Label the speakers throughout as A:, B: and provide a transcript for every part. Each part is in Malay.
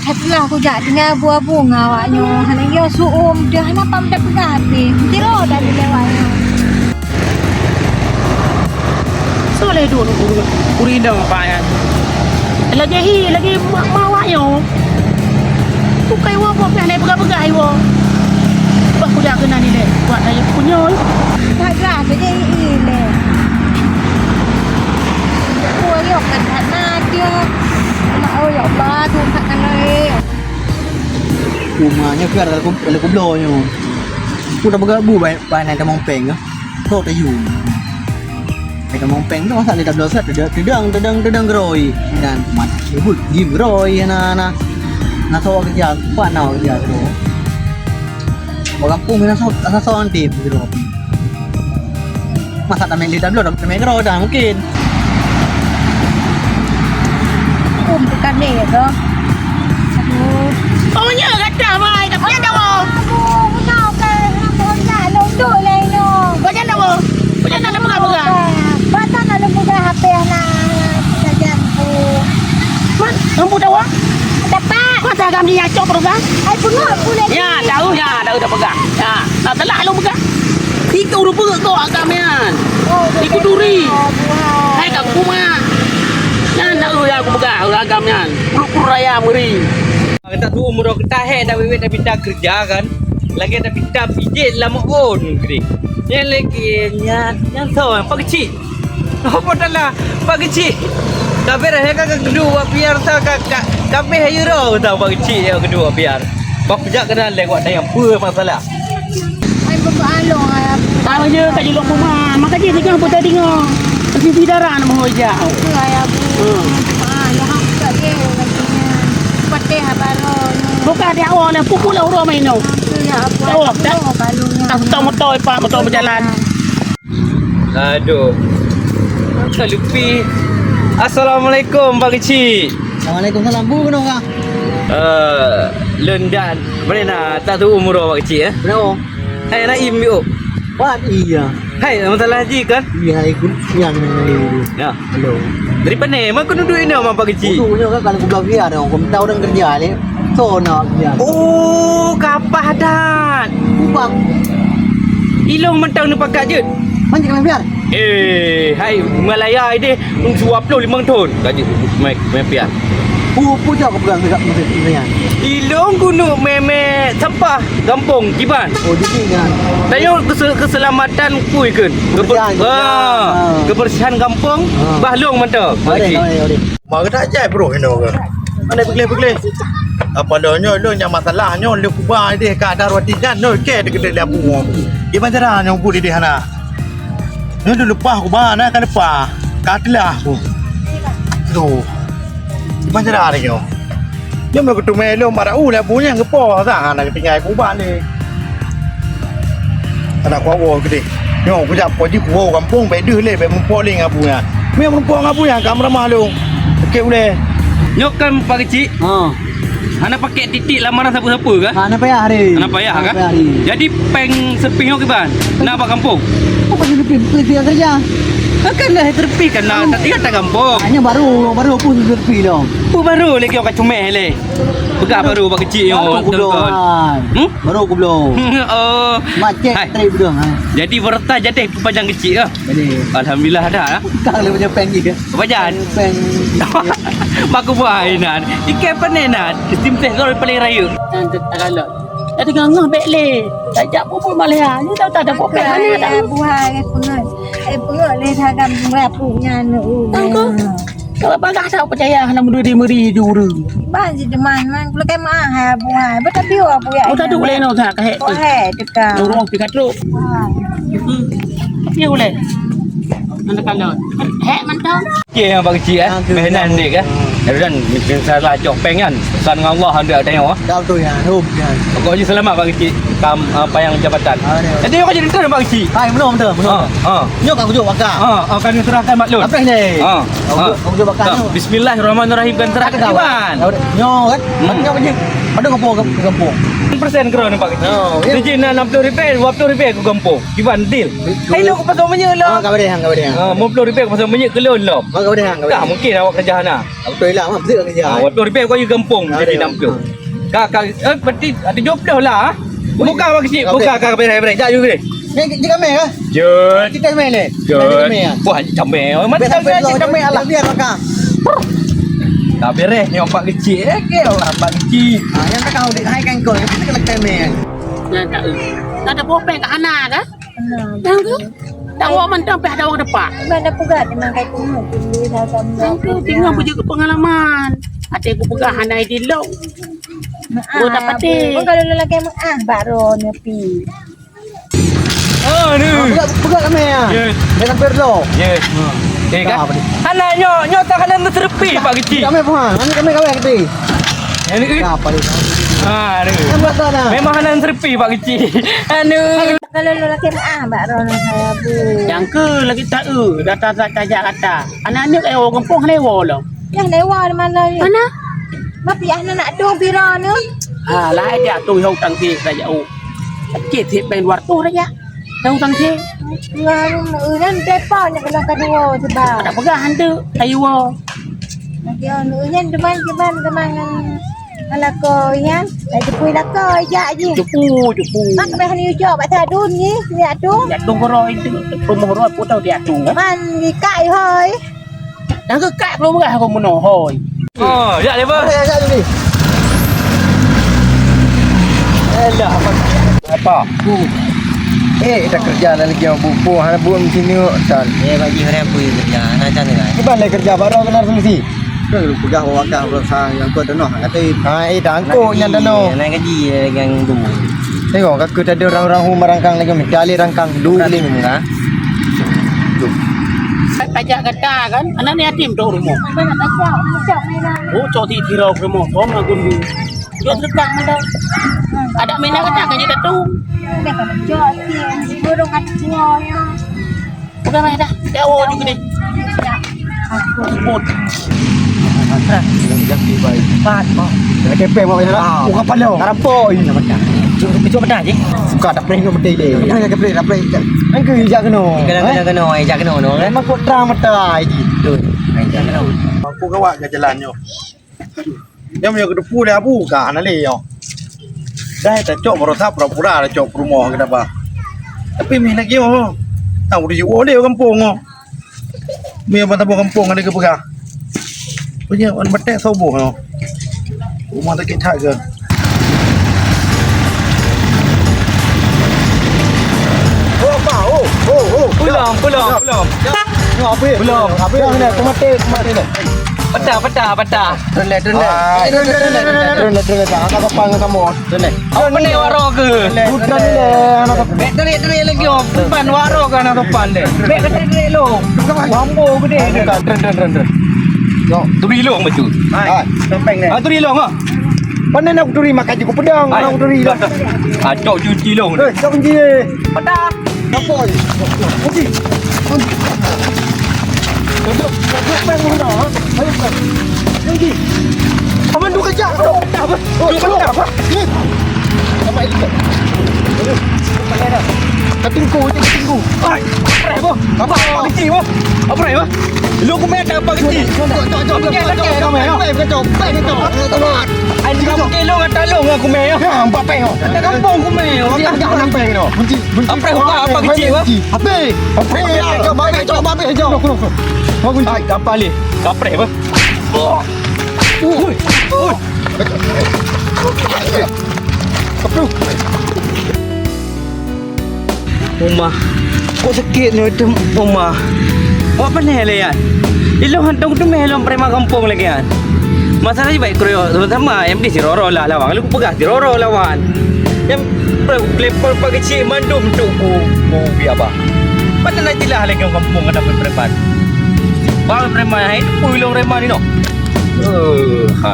A: Setelah aku jak dengan buah bunga awaknya. Hana yo suum dah hana pam dak pengapi. Tiro dah dilewatnya.
B: Soleh dulu kurindang apa ya. Lagi mawak yo. Bukai wo kok naik pegang-pegang wo. Bah aku dah kena ni deh. Buat saya punya.
A: Tak gerak saja ile. Buah yo kan hana dia. Mak oh ya Allah tu tak kena
C: Rumahnya ke ada kublonya. Aku dah bergabu banyak temong peng ke. Kau tak you. Temong peng tu masa dia dah belasat tedang geroi dan mat ibul gim geroi na tahu kerja apa nak kerja tu. Orang kampung mina seorang tim gitu. Masa tak main lidah belum tak main geroi dah mungkin.
A: bukan ni ke? Aduh.
B: Oh nya kata mai tak punya dah.
A: Aduh, kau kan nak londok lah ini.
B: Macam nak wo? Macam nak pegang-pegang.
A: Batang nak buka HP anak saja aku.
B: Man, lampu dah wah.
A: Dapat.
B: Kau tak kami yang cok terus ah?
A: Ai pengok pula.
B: Ya, tahu dah pegang. Ya, nak telah lu pegang. Tiga rupiah kau agamian.
A: Oh,
B: Ikut duri.
A: Hai
B: Hai kat rumah. Jangan tak ya aku pegang agamnya. Puru raya meri.
D: Kita tu umur kita dah wewet dah pindah kerja kan. Lagi dah pindah pijit lama on gede. Yang lagi yang tahu pak kecil. Apa dah lah pak kecil. Tapi dah kan kedua biar tak kami euro tahu pak kecil yang kedua biar. Pak pejak kena lewat dah yang apa masalah.
A: Ai berbalong ai.
B: Tahu je kat jelok rumah. Maka dia tengah pun tadi ngah. Pergi bidaran nak menghojak.
A: Ai abu. Ya hak tak dia katanya. Patih balong.
B: Bukan dia awak nak pukul lah orang main tu.
A: Ya apa?
B: Tahu tak?
A: Balongnya.
B: Tak motor pak motor berjalan.
D: Aduh. Tak lupi. Assalamualaikum pak kecil.
C: Waalaikumsalam bu kena orang.
D: Lendan. Mana tak tahu umur awak kecil
C: Kenapa?
D: Hai Naim yuk.
C: What iya.
D: Hai masalah haji kan?
C: Iya ikut yang ni.
D: Ya.
C: Hello.
D: Dari mana? Mak kau duduk ini sama pak kecil.
C: Dulunya kan kalau kubla dia dong, kau tahu orang kerja ni. So nak kerja.
D: Oh, kapah dah.
C: Kubang.
D: Ilong mentang ni pakat je.
C: Macam mana biar?
D: Hai Malaya ini menjuap lo 5 ton. Gaji mai pian.
C: Pu jauh kau pegang dekat macam
D: Ilong gunung meme sampah kampung Kiban.
C: Oh jadi kan.
D: Tanya keselamatan kui kan. Kebersihan kampung bahlong mantap.
C: Ada.
E: Mak tak jai bro ini ke. Mana pergi. Apa lohnya lo yang masalahnya lo kubah dia kat darwatijan no ke dekat dia buang. Gimana caranya bu di hana? Ni dulu lepas kubah nak kan lepas. Katlah aku. Tu. Gimana caranya? Dia mau ketemu lo marah lah punya ngepo sah nak tinggal kubah ni. Ada kuah gede. Yo aku jak pergi kuah kampung bedu le be mempoling abunya. Me mempoling abunya kamera malu. Okey boleh.
D: Nyok kan pak kecil. Hana pakai titik lamaran siapa-siapa ke?
C: Mana payah hari?
D: Hana payah kan? Jadi peng sepih Kiban. Nak apa kampung?
C: Apa jadi pergi kerja?
D: Akanlah terpi kan nak tak tinggal tak kampung.
C: Hanya baru pun pergi dong.
D: Apa baru lagi orang comel le. Begak baru pak kecil yang
C: Baru aku belum.
D: Oh.
C: Macet
D: Hai.
C: trip dah.
D: Jadi berta jadi panjang kecil ke?
C: Jadi
D: Alhamdulillah dah.
C: kang le punya peng gitu.
D: Panjang.
C: Peng.
D: Mak buah nan. Ikan panenan. Tim teh kalau paling raya.
B: Cantik tak galak. Dah tengah ngah bek le. Tak jak pun malah. Ni tahu tak ada popek mana tak.
A: Buah punai. Pengok le thagam rapunya nu.
B: Kalau bagah tak percaya nak meri juru.
A: Ban si deman man kalau kai mah ha buah. Betul bio apa ya?
B: Oh tak ada boleh no tak kahek.
A: Oh he dekat.
B: Dorong pikat lu. Ya boleh. Mana kalau? Hek mantap.
D: Okey yang pak kecil Menan dik Dan mungkin salah cok peng kan. San dengan Allah hendak tengok.
C: Kau tu ya, rum ya.
D: Kau je selamat pak kecil. Apa yang jabatan. Jadi kau jadi tuan pak kecil.
C: Hai, belum betul. Nyok aku jumpa bakar.
D: Akan serahkan maklum.
C: Apa ni? Aku jumpa bakar.
D: Bismillahirrahmanirrahim kan serahkan Kiban.
C: Nyok kan? Nyok pergi. Pada kampung.
D: persen kau nampak kecil.
C: Oh, ya.
D: Jadi nak 60 ribu, 20 ribu aku gampung. Gimana deal? Hai lo aku pasal menyek lah.
C: Enggak boleh, enggak boleh.
D: 50 ribu aku pasal menyek kelon lah.
C: Enggak boleh, enggak
D: Tak
C: boleh.
D: mungkin awak kerja nak.
C: Betul lah, mak betul kerja.
D: 20 ribu kau you gampung
C: Tak
D: jadi
C: ada.
D: 60. Kak berarti ada 20 lah. Buka awak kecil,
C: Tak
D: buka
C: boleh.
D: kak berai-berai. Jak you gini.
C: Ni kita main ke?
D: Jut.
C: Kita main ni.
D: Jut.
C: Main.
D: Wah, camel. Mana tahu dia camel lah.
C: Biar makan.
D: Tak beres ni nampak kecil. Ke orang nampak kecil.
C: Yang tak kau dik hai kan kau, yang kita kena main.
B: Yang tak tak ada bopeng kat anak ke?
A: Nah,
B: Yang tu. Tak awak mentang pe ada orang depan.
A: mana pegat memang kai tunggu dulu dah
B: Yang tu tinggal punya pengalaman. Ada aku pegang hanai di long. Oh, tak patih.
A: Kalau lelaki baru nepi.
D: Oh, ni.
C: Pegang kami ya.
D: Yes.
C: Dengan perlo.
D: Yes. Eh kan?
C: Apa ni?
D: Anak nyok tak kena tersepi pak kecil.
C: Kami puan, kami kawin kati.
D: Yang ni.
C: Apa ni?
D: Ha, ni.
C: Yang buat sana.
D: Memang anak tersepi pak kecil. Anu.
A: Kalau lelaki baru saya bu.
B: Yang ke lagi tak data tajak kata. Anak-anak kayak orang kampung lewa lah.
A: Yang lewat mana ni?
B: Mana?
A: Mapi anak nak dong pira ni.
B: Ha, lah dia tu hau tang ti raja u. Cik tip main luar tu raja. Hau tang ti.
A: Warung nan depa nya kalau kedua sebab.
B: Ada pegang hantu ayu.
A: Lagi nyan deman keman ala ko yan. Lagi pui la ko ja ji.
B: Cupu.
A: Mak be hani jo ba ta dun ni, ni adung.
B: Ya tu koroi tu promo koroi pu tau dia tu.
A: Man gi kai hoi.
B: Dah ke kat belum gah aku meno hoi.
D: Oh, ya lepas.
C: Saya ni. Elah apa? Dah kerja dah lagi orang buku, hana buat macam ni tak.
F: bagi orang pun kerja nak macam mana
C: Ni balik kerja baru kena solusi. Kalau pegang orang kah berusaha yang kau tenah kata tangkuk yang tenah.
F: naik gaji yang tu
C: Tengok aku tadi orang-orang rumah rangkang lagi mikali rangkang dulu ni
F: enggak
B: Tajak kata kan. Anak ni yatim tu rumah.
A: Mana tak cak mainan.
B: Oh, cok ti tirau rumah. Oh, ngagun ni. Dia terdekat mana? Ada mainan kata kan dia tu.
A: Dah kan cak ti burung kat semuanya.
B: Bukan main dah. Dia awak juga ni. Sebut.
C: Dah kepek mak macam buka pala. Karampoi.
F: itu benar je
C: Suka tak pernah mati dia. Jangan kepek tak pernah. Kan ke hijak kena.
F: kena ajak kena no kan
C: Memang kau terang mata ini.
F: betul ajak kena
E: Aku kawat ke jalan yo. Dia punya kedepu dia buka nak le yo. Dah tak cok berosap pura-pura dah cok rumah ke apa. Tapi mi lagi yo. Tahu dia oleh kampung yo. Mi apa tahu kampung ada ke pegang. Punya on betek sobo yo. Rumah tak kita ke. Oh, apa? Oh.
D: Pulang.
C: Ni apa ya?
D: Belum.
C: Apa yang ni? Mati ni.
D: Patah.
C: Trendlet. Anak kapal dengan kamu. Trendlet.
D: Apa ni waro ke?
C: Bukan ni anak kapal.
D: Terik lagi oh. Depan waro ke anak depan deh. Bek terik lo. Mambo gede.
C: Bukan trend. Yo.
D: Turi long betul.
C: Topeng ni.
D: Turi long ah.
C: Mana nak turi makan je pedang. Nak turi dah.
D: Cok cuci long.
C: Jom kunci.
D: Patah.
C: Apa? Kunci. Duduk mana? Ayo kan. Kunci. Aman duk kerja. Apa? Apa? Ni. Apa itu? Ketingku.
D: Ai. Apa kecil apa? Apa ni apa? Lu aku main tak apa kecil. Ai ni kamu kilo ngata lu aku main.
C: Empat peng.
D: Ada kampung aku main.
C: Jangan peng no. Kunci.
D: Apa kecil apa?
C: Apa? Coba. Mau kunci.
D: Ai kapal ni. Kapre apa? Rumah. Kok sakit ni itu rumah. Apa ni le yan? Ilo hantong tu melom prema kampung lagi yan. Masalahnya baik kroyo sama yang di Siroro lah lawan. Kalau aku pegang Siroro lawan. Yang klepol pagi cik mandum tu ku biar apa. Pada nanti lah lagi kampung ada preman. Bang preman hai tu puilong preman ni no. Ha.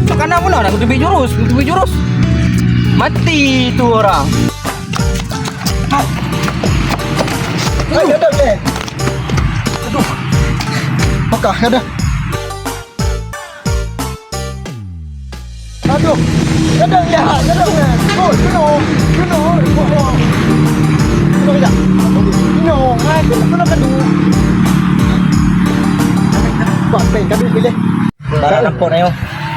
D: Makan apa nak? Aku tu jurus. Mati tu orang.
C: Aduh. Mekah ada.
E: Aduh. Kadang ya, kadang. Oh, you know. Kejap. Kena kadu. Buat peng kadu pilih.
F: Barang lapor ayo.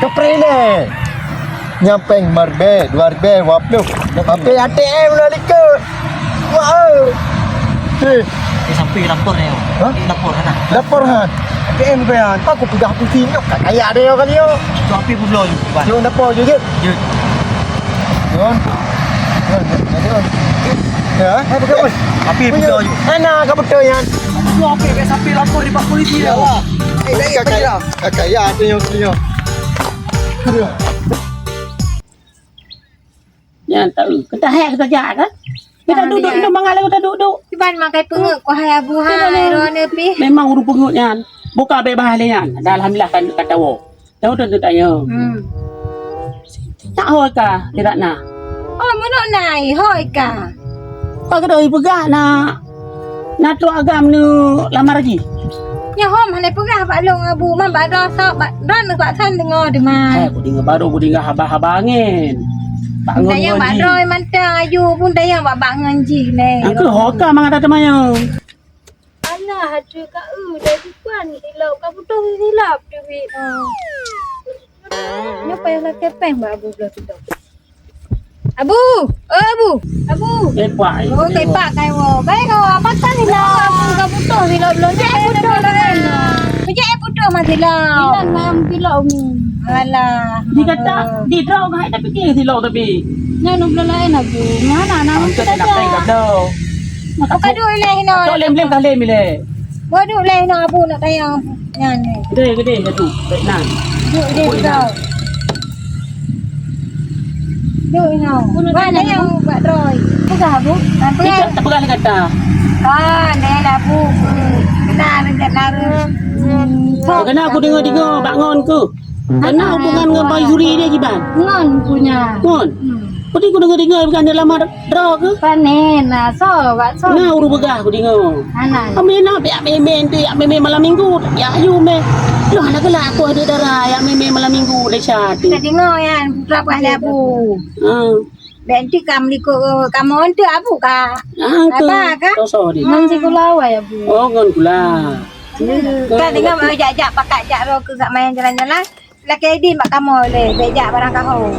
E: Keprene. Nyampeng marbe, warbe, waplu. Ape ATM lah likut. Wow. Hei,
F: Sampai lapor ayo.
E: Ha?
F: Lapor ana.
E: lapor han. ATM kan. Aku pegang pusing kau. Tak kaya dia kali yo.
F: Tu api pun belum ban.
E: Yo lapor je je.
F: Je.
E: Yon. Ya, pegang pun.
F: Api pun belum.
E: Ana kau betul yan.
B: Tu api ke sampai lapor di pak polisi dah.
E: Kaya ada yang kaya.
B: Yan tahu. Kita hek kita jahat kan? Kita duduk di mangal kita duduk.
A: Tiban makai pengek ku hai abu hai rone pi.
B: Memang urut pengutnya. Buka bebas halian. Alhamdulillah kan kata wo. Tahu tu tanya. Tak hoi ka tidak na.
A: Oh mono nai hoi ka.
B: Kau kedoi pegah na tu agam nu lamar lagi.
A: Nya hom hanai pegah pak long abu man ba do so ba ran pak san dengo di man.
B: Aku tinggal baru aku tinggal habang-habangin. Bangun
A: Dayang ba
B: ngaji.
A: roi mantang ayu pun dayang ba bangun ji le.
B: Angku hoka mang ada temannya.
A: Alah hadu ka dah bukan dilap ka putus dilap dewi. Nya payah lah kepeng ba abu belah tu. Abu, Abu.
B: Lepak.
A: Oh, tepak kai wo. Baik kau apa kan dilap? Ka putus dilap belum. Cek putus kan. Cek putus mah dilap. Bilang mam dilap ni. Alah.
B: Dikata di draw kai tapi ke di law tapi.
A: Nya nuk lain abu. Mana nama
B: Kita nak tengok kapdo.
A: Kau kadu le hino.
B: Tak lem-lem kah lem le.
A: Bodoh le hino abu nak tayang nyan ni.
B: Gede satu. Baik nak.
A: Duk dia kau. Duk hino. Mana yang buat roy? Pegah abu.
B: Kita tak pegang kata.
A: Kan dia lah abu. Benar dekat lara.
B: Kena aku dengar bangun ke. Kena hubungan dengan Bayi Suri dia kiban.
A: Ngon punya.
B: Kon. Kau dengar bukan dia lamar draw ke?
A: Panen lah. So, buat so.
B: Nah, urut begah aku dengar.
A: Anak.
B: Kami nak biar memen tu, biar memen malam minggu. Ya, ayu me. Loh, nak gelak aku ada darah yang memen malam minggu dah syadu.
A: Kita dengar yang berapa ada abu. Benti kamu ikut kamu untuk abu kah? Apa kah?
B: Tosok dia.
A: Ngon si kulawai abu.
B: Oh, ngon gula.
A: Kan dengar mau jak pakai jak ro ke kat main jalan-jalan. Laki di mak kamu le, bejak barang kau.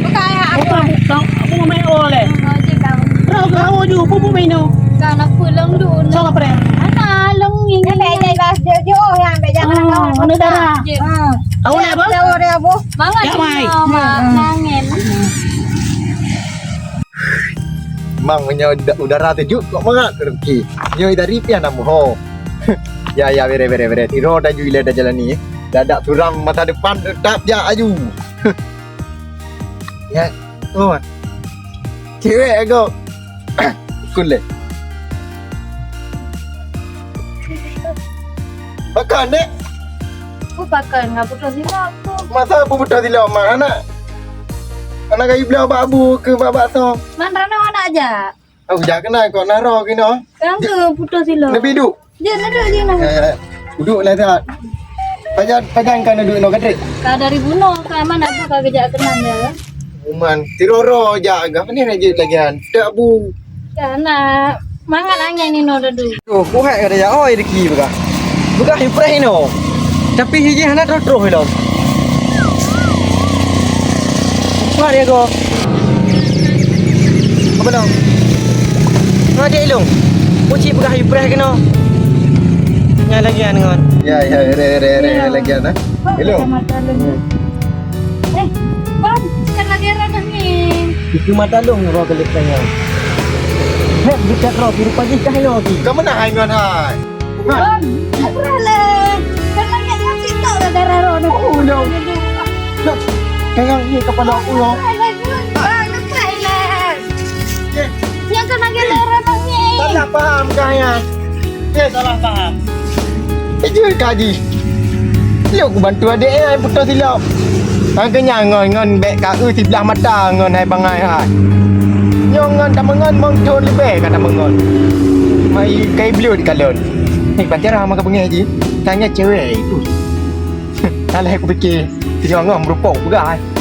A: Bukan
B: Kau main oleh.
A: Ngojek kamu.
B: Kau ju, pupu main no.
A: Kau nak pulang dulu.
B: So apa dia?
A: Ana long ni. Kan bejak bas dia yang bejak barang kau.
B: Mana darah? Tahu nak apa?
A: Tahu dia abu. Mangan.
B: Ya, Mai.
A: Nangin.
E: Mang punya udara sejuk kok mangat rezeki. Nyo dari pian namu ho. Ya bere. Tiro dah juile dah jalan ni. Dadak turam mata depan tetap je aju. Ya. Oh. Cewek aku. Kule. Makan dek.
A: Aku pakai ngap putus silap tu.
E: Masa apa budak sila mak anak? Anak kayu belah babu ke babak so.
A: Mana anak aja.
E: Aku jak kenal kau naro kena.
A: Kan ke putus silap.
E: Lebih duk.
A: Je nak je nak.
E: Duduk lah tak. Pajang kan duduk no kadrik.
A: Kau dari bunuh ke mana tu kau kejak kenal dia.
E: Uman tiroro jaga apa ni lagi lagian. Tak bu.
A: Karena mangan angin ni no dadu.
F: Oh, ku hak kada ya oi deki bega. Bega impress no. Tapi hiji hana terus hilang. Apa dia go? Apa dong? Ngade ilung. Uci bega impress kena. Nya lagian ngon.
E: Ya re lagian ah. Hello.
A: Bang, sekarang lagi ranah ni.
F: Itu mata long ro gelik tanya. Hek kita ro biru pagi kah lo lagi.
E: Kamu nak hai ngon hai.
A: Bang, apa lah? Sekarang lagi yang situ dah darah rono.
E: Oh no. Nak kangang ni kepala aku lo.
A: Bang, lepas lah. Yang kan lagi darah ni.
E: Salah faham kaya. Salah faham. Ejur kaji. Lu aku bantu adik ai putus silap. Angkanya ngon bek kau sebelah mata ngon hai bangai hai. Nyongan tak mengon mongcon lebih kata mengon. Mai kai blue di kalon. Hei pacara mak bengai haji. Tanya cewek itu. Salah aku fikir. Tinggal ngam berupok begai.